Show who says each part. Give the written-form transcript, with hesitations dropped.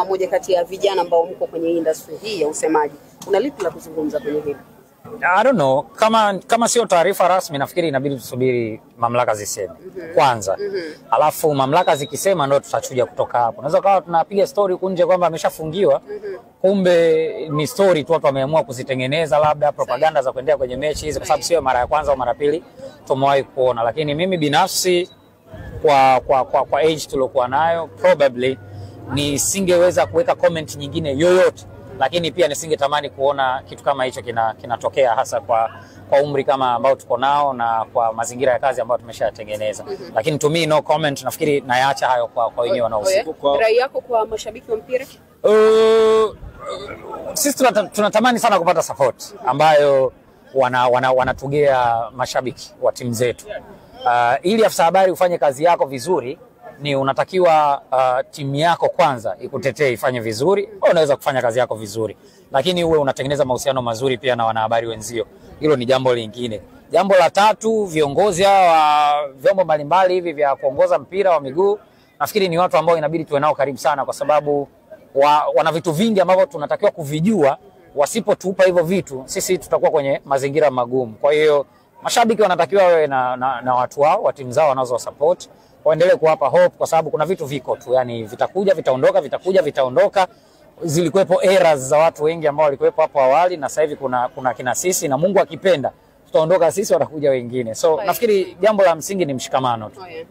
Speaker 1: kama moja kati ya vijana ambao mko kwenye industry hii ya usemaji, una lipi la kuzungumza kwenye hili?
Speaker 2: I don't know, kama sio taarifa rasmi nafikiri inabidi tusubiri mamlaka ziseme kwanza. Alafu mamlaka zikisema ndio tutachuja kutoka hapo. Unaweza kawa tunapiga story kunje kwamba ameshafungiwa, kumbe ni story tu watu wameamua kuzitengeneza, labda propaganda za kuendea kwenye mechi hizi, kwa sababu sio mara ya kwanza au mara pili tumewahi kuona. Lakini mimi binafsi kwa age tulokuwa nayo, probably nisingeweza kuweka comment nyingine yoyote, lakini pia nisingetamani kuona kitu kama hicho kinatokea, hasa kwa umri kama ambao tuko nao na kwa mazingira ya kazi ambayo tumeshatengeneza. Lakini to me no comment, nafikiri nayaacha hayo kwa wenyewe wanaohusika.
Speaker 1: Rai yako kwa mashabiki wa mpira?
Speaker 2: Sisi tunatamani sana kupata support ambayo wanatugea mashabiki wa timu zetu. Ili afisa habari ufanye kazi yako vizuri, ni unatakiwa timu yako kwanza ikutetee ifanye vizuri, au unaweza kufanya kazi yako vizuri, lakini uwe unatengeneza mahusiano mazuri pia na wanahabari wenzio. Hilo ni jambo lingine. Jambo la tatu, viongozi wa vyombo mbalimbali hivi vya kuongoza mpira wa miguu, nafikiri ni watu ambao inabidi tuwe nao karibu sana, kwa sababu wana vitu vingi ambavyo tunatakiwa kuvijua. Wasipotupa hivyo vitu, sisi tutakuwa kwenye mazingira magumu. Kwa hiyo mashabiki wanatakiwa wawe na watu wao wa timu zao wanazo support, waendelee kuwapa hope, kwa sababu kuna vitu viko tu, yani vitakuja vitaondoka, vitakuja vitaondoka. Zilikuwepo errors za watu wengi ambao walikuwepo hapo awali, na sasa hivi kuna kina sisi, na Mungu akipenda tutaondoka sisi, watakuja wengine. So nafikiri jambo la msingi ni mshikamano tu. Yeah.